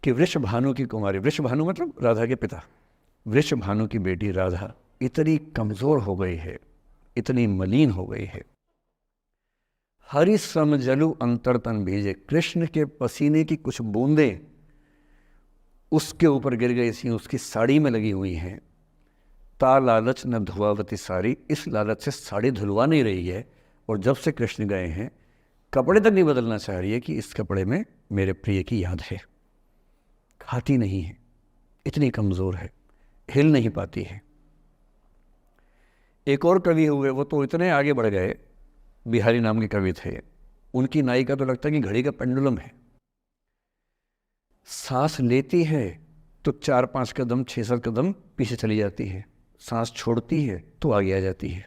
कि वृषभानु की कुमारी, वृषभानु मतलब राधा के पिता, वृषभानु की बेटी राधा इतनी कमज़ोर हो गई है, इतनी मलिन हो गई है। हरि सम जलु अंतर तन भीजे, कृष्ण के पसीने की कुछ बूंदें उसके ऊपर गिर गई थी, उसकी साड़ी में लगी हुई हैं। ता लालच न धुआवती साड़ी, इस लालच से साड़ी धुलवा नहीं रही है। और जब से कृष्ण गए हैं कपड़े तक नहीं बदलना चाह रही है कि इस कपड़े में मेरे प्रिय की याद है। खाती नहीं है, इतनी कमज़ोर है, हिल नहीं पाती है। एक और कवि हुए, वो तो इतने आगे बढ़ गए, बिहारी नाम के कवि थे, उनकी नायिका तो लगता है कि घड़ी का पेंडुलम है। सांस लेती है तो 4-5 कदम 6-7 कदम पीछे चली जाती है, सांस छोड़ती है तो आगे आ जाती है।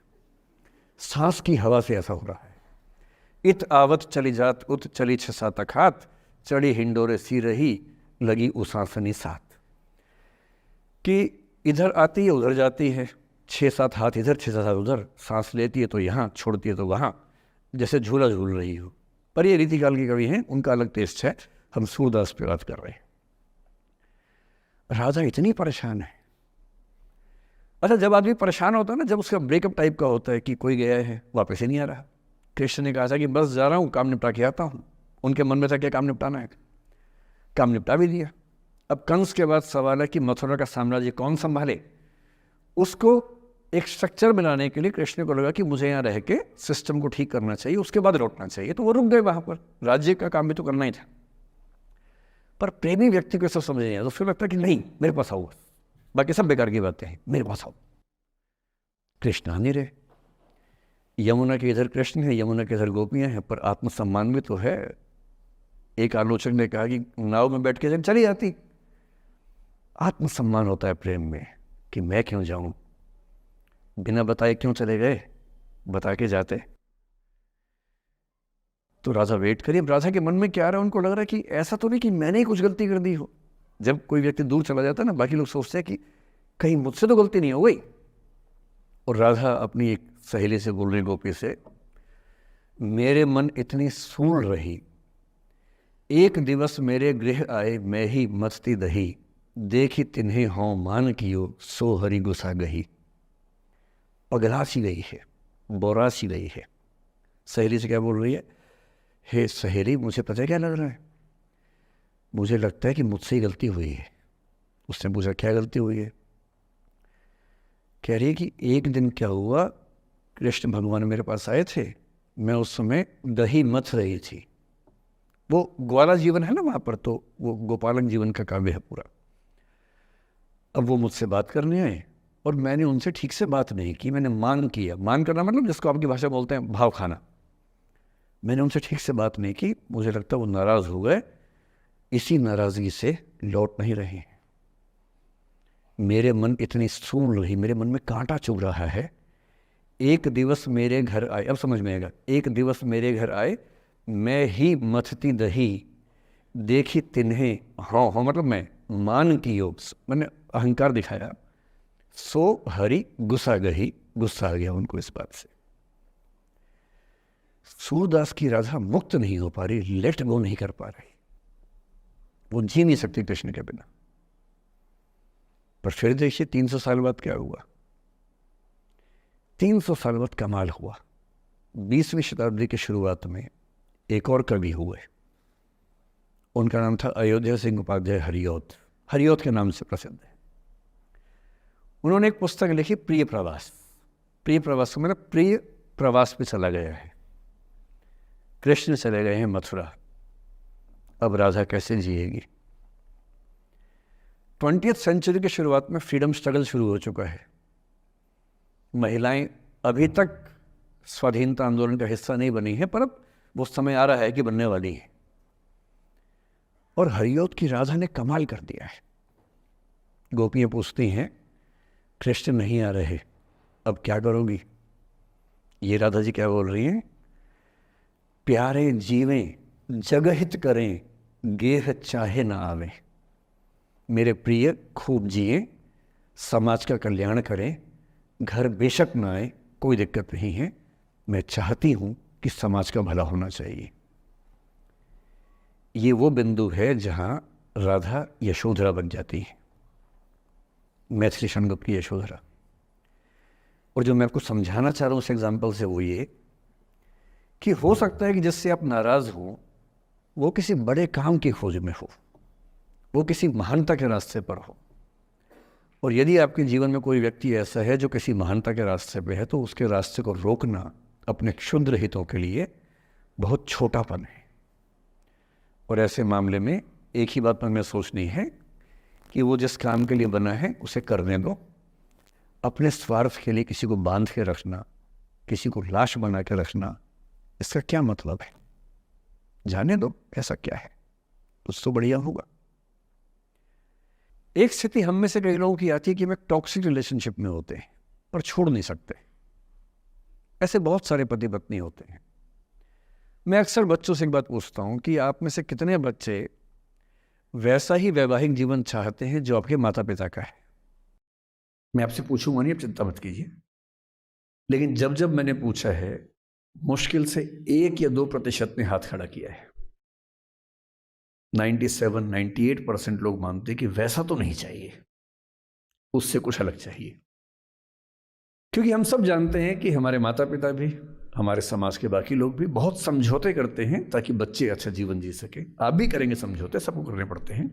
सांस की हवा से ऐसा हो रहा है। इत आवत चली जात उत चली 6-7 अखात, चढ़ी हिंडोरे सी रही लगी उसासनी साथ। कि इधर आती है उधर जाती है, 6-7 हाथ इधर 6-7 हाथ उधर, सांस लेती है तो यहाँ, छोड़ती है तो वहाँ, जैसे झूला झूल रही हो। पर ये रीतिकाल के कवि हैं, उनका अलग टेस्ट है, हम सूरदास पे बात कर रहे हैं। राधा इतनी परेशान है। अच्छा, जब आदमी परेशान होता है ना, जब उसका ब्रेकअप टाइप का होता है कि कोई गया है वापस ही नहीं आ रहा, कृष्ण ने कहा था कि बस जा रहा हूँ, काम निपटा के आता हूँ। उनके मन में था क्या काम निपटाना है, काम निपटा भी दिया। अब कंस के बाद सवाल है कि मथुरा का साम्राज्य कौन संभाले। उसको एक स्ट्रक्चर बनाने के लिए कृष्ण को लगा कि मुझे यहाँ रह के सिस्टम को ठीक करना चाहिए, उसके बाद लौटना चाहिए। तो वो रुक गए वहाँ पर, राज्य का काम भी तो करना ही था। पर प्रेमी व्यक्ति को सब समझ नहीं आया, तो उसको लगता है कि नहीं मेरे पास आओ, बाकी सब बेकार की बातें हैं, मेरे पास आओ। कृष्ण आ नहीं रहे। यमुना के इधर कृष्ण है, यमुना के इधर गोपियाँ हैं, पर आत्मसम्मान भी तो है। एक आलोचक ने कहा कि नाव में बैठ के चली जाती। आत्मसम्मान होता है प्रेम में कि मैं क्यों जाऊं, बिना बताए क्यों चले गए, बता के जाते। तो राधा वेट करिए। राधा के मन में क्या आ रहा है, उनको लग रहा है कि ऐसा तो नहीं कि मैंने ही कुछ गलती कर दी हो। जब कोई व्यक्ति दूर चला जाता है ना, बाकी लोग सोचते हैं कि कहीं मुझसे तो गलती नहीं हो गई। और राधा अपनी एक सहेली से बोल रही, गोपी से, मेरे मन इतनी सूल रही, एक दिवस मेरे गृह आए मैं ही मस्ती दही, देखी तिन्हें हों मान कियो सो हरि गुस्सा गही। पगला सी गई है, बोरा सी गई है। सहेली से क्या बोल रही है, हे सहेली, मुझे पता है क्या लग रहा है, मुझे लगता है कि मुझसे ही गलती हुई है। उसने पूछा क्या गलती हुई है। कह रही है कि एक दिन क्या हुआ, कृष्ण भगवान मेरे पास आए थे, मैं उस समय दही मथ रही थी। वो ग्वाला जीवन है ना वहाँ पर, तो वो गोपालक जीवन का काव्य है पूरा। अब वो मुझसे बात करने आए और मैंने उनसे ठीक से बात नहीं की, मैंने मान किया। मान करना मतलब जिसको आपकी भाषा बोलते हैं भाव खाना। मैंने उनसे ठीक से बात नहीं की, मुझे लगता है वो नाराज़ हो गए, इसी नाराज़गी से लौट नहीं रहे हैं। मेरे मन इतनी सूल रही, मेरे मन में कांटा चुभ रहा है। एक दिवस मेरे घर आए, अब समझ में आएगा, एक दिवस मेरे घर आए मैं ही मथती दही, देखी तिन्हें, हाँ हाँ मतलब मैं, मान की योग मैंने अहंकार दिखाया, सो हरि गुस्सा गही, गुस्सा आ गया उनको इस बात से। सूरदास की राधा मुक्त नहीं हो पा रही, लेट गो नहीं कर पा रही, वो जी नहीं सकती कृष्ण के बिना। पर फिर देखिए 300 साल बाद क्या हुआ। 300 साल बाद कमाल हुआ। 20वीं शताब्दी की शुरुआत में एक और कवि हुए, उनका नाम था अयोध्या सिंह उपाध्याय हरिऔध। हरिऔध के नाम से प्रसिद्ध है। उन्होंने एक पुस्तक लिखी, प्रिय प्रवास। प्रिय प्रवास का मतलब प्रिय प्रवास पे चला गया है, कृष्ण चले गए हैं मथुरा, अब राधा कैसे जिएगी। 20वीं सेंचुरी की शुरुआत में फ्रीडम स्ट्रगल शुरू हो चुका है। महिलाएं अभी तक स्वाधीनता आंदोलन का हिस्सा नहीं बनी है, पर अब वो समय आ रहा है कि बनने वाली है। और हरिऔध की राधा ने कमाल कर दिया है। गोपियाँ पूछती हैं कृष्ण नहीं आ रहे, अब क्या करोगी। ये राधा जी क्या बोल रही हैं, प्यारे जीवें जगहित करें, गेह चाहे ना आवे। मेरे प्रिय खूब जिए, समाज का कल्याण करें, घर बेशक ना आए, कोई दिक्कत नहीं है, मैं चाहती हूँ कि समाज का भला होना चाहिए। ये वो बिंदु है जहाँ राधा यशोधरा बन जाती है, मैथिली शनगप की यशोधरा। और जो मैं आपको समझाना चाह रहा हूँ उस एग्जाम्पल से वो ये कि हो सकता है कि जिससे आप नाराज़ हो वो किसी बड़े काम की खोज में हो, वो किसी महानता के रास्ते पर हो। और यदि आपके जीवन में कोई व्यक्ति ऐसा है जो किसी महानता के रास्ते पे है, तो उसके रास्ते को रोकना अपने क्षुद्र हितों के लिए बहुत छोटापन है। और ऐसे मामले में एक ही बात हमें सोचनी है कि वो जिस काम के लिए बना है उसे करने दो। अपने स्वार्थ के लिए किसी को बांध के रखना, किसी को लाश बना के रखना, इसका क्या मतलब है? जाने दो, ऐसा क्या है, कुछ तो बढ़िया होगा। एक स्थिति हम में से कई लोगों की आती है कि हम एक टॉक्सिक रिलेशनशिप में होते हैं पर छोड़ नहीं सकते। ऐसे बहुत सारे पति पत्नी होते हैं। मैं अक्सर बच्चों से एक बात पूछता हूं कि आप में से कितने बच्चे वैसा ही वैवाहिक जीवन चाहते हैं जो आपके माता पिता का है? मैं आपसे पूछूंगा नहीं, आप चिंता मत कीजिए। लेकिन जब जब मैंने पूछा है, मुश्किल से 1 या 2% ने हाथ खड़ा किया है। 97-98% लोग मानते हैं कि वैसा तो नहीं चाहिए, उससे कुछ अलग चाहिए। क्योंकि हम सब जानते हैं कि हमारे माता पिता भी, हमारे समाज के बाकी लोग भी बहुत समझौते करते हैं ताकि बच्चे अच्छा जीवन जी सके। आप भी करेंगे समझौते, सबको करने पड़ते हैं।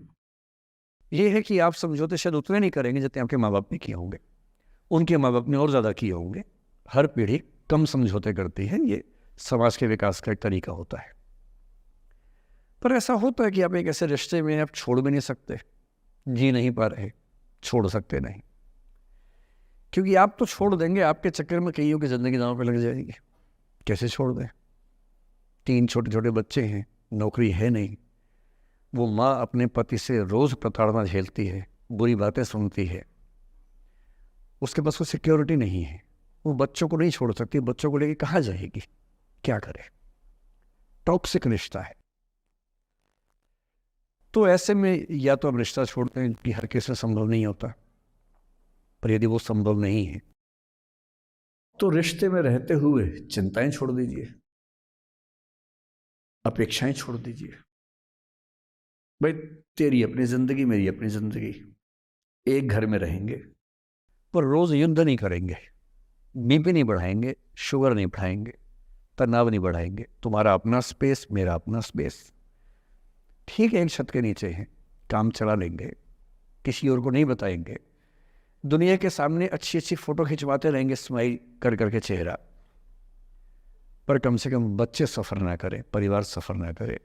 ये है कि आप समझौते शायद उतने नहीं करेंगे जितने आपके माँ बाप ने किए होंगे, उनके माँ बाप ने और ज़्यादा किए होंगे। हर पीढ़ी कम समझौते करती है, ये समाज के विकास का एक तरीका होता है। पर ऐसा होता है कि आप एक ऐसे रिश्ते में आप छोड़ भी नहीं सकते, जी नहीं पा रहे, छोड़ सकते नहीं, क्योंकि आप तो छोड़ देंगे, आपके चक्कर में कईयों की ज़िंदगी दांव पे लग जाएगी। कैसे छोड़ दें? 3 छोटे छोटे बच्चे हैं, नौकरी है नहीं, वो माँ अपने पति से रोज़ प्रताड़ना झेलती है, बुरी बातें सुनती है, उसके पास कोई सिक्योरिटी नहीं है, वो बच्चों को नहीं छोड़ सकती, बच्चों को लेके कहाँ जाएगी, क्या करे? टॉक्सिक रिश्ता है। तो ऐसे में या तो आप रिश्ता छोड़ते हैं, कि हर केस में संभव नहीं होता, पर यदि वो संभव नहीं है तो रिश्ते में रहते हुए चिंताएं छोड़ दीजिए, अपेक्षाएं छोड़ दीजिए। भाई तेरी अपनी जिंदगी, मेरी अपनी जिंदगी, एक घर में रहेंगे पर रोज युद्ध नहीं करेंगे, बीपी नहीं बढ़ाएंगे, शुगर नहीं बढ़ाएंगे, तनाव नहीं बढ़ाएंगे। तुम्हारा अपना स्पेस, मेरा अपना स्पेस, ठीक है, एक छत के नीचे हैं, काम चला लेंगे, किसी और को नहीं बताएंगे, दुनिया के सामने अच्छी अच्छी फोटो खिंचवाते रहेंगे स्माइल कर करके चेहरा, पर कम से कम बच्चे सफ़र ना करें, परिवार सफ़र ना करे,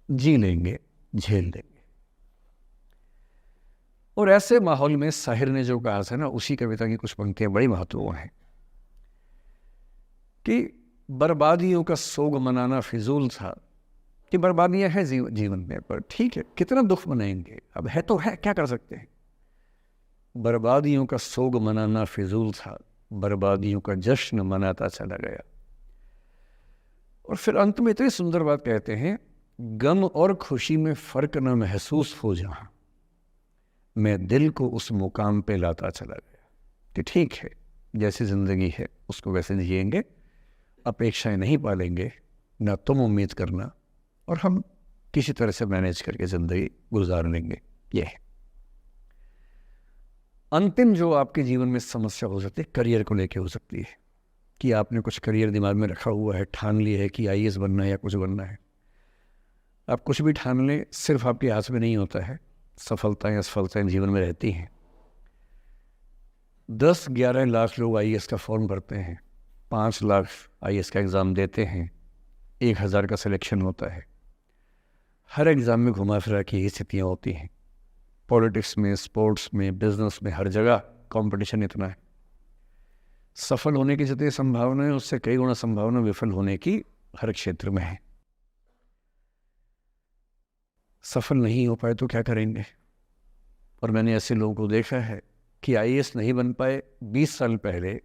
जी लेंगे, झेल लेंगे। और ऐसे माहौल में साहिर ने जो कहा था ना, उसी कविता की कुछ पंक्तियां बड़ी महत्वपूर्ण हैं कि बर्बादियों का सोग मनाना फिजूल था। कि बर्बादियां हैं जीवन में, पर ठीक है, कितना दुख मनाएंगे, अब है तो है, क्या कर सकते हैं। बर्बादियों का सोग मनाना फिजूल था, बर्बादियों का जश्न मनाता चला गया। और फिर अंत में इतनी सुंदर बात कहते हैं, गम और खुशी में फर्क न महसूस हो जहां, मैं दिल को उस मुकाम पे लाता चला गया। कि ठीक है, जैसी जिंदगी है उसको वैसे जिएंगे, अपेक्षाएं नहीं पालेंगे, ना तुम उम्मीद करना, और हम किसी तरह से मैनेज करके ज़िंदगी गुजार लेंगे। ये है अंतिम जो आपके जीवन में समस्या हो सकती है, करियर को लेके हो सकती है कि आपने कुछ करियर दिमाग में रखा हुआ है, ठान लिया है कि आईएएस बनना है या कुछ बनना है। आप कुछ भी ठान लें, सिर्फ आपके हाथ में नहीं होता है, सफलताएं असफलताएं जीवन में रहती हैं। 10-11 लाख लोग आईएएस का फॉर्म भरते हैं, 5 लाख आईएएस का एग्ज़ाम देते हैं, 1000 का सिलेक्शन होता है। हर एग्ज़ाम में घुमा फिरा की ही स्थितियाँ होती हैं। पॉलिटिक्स में, स्पोर्ट्स में, बिजनेस में, हर जगह कंपटीशन इतना है। सफल होने की जितनी संभावना है उससे कई गुना संभावना विफल होने की हर क्षेत्र में है। सफल नहीं हो पाए तो क्या करेंगे? और मैंने ऐसे लोगों को देखा है कि आईएएस नहीं बन पाए, 20 साल पहले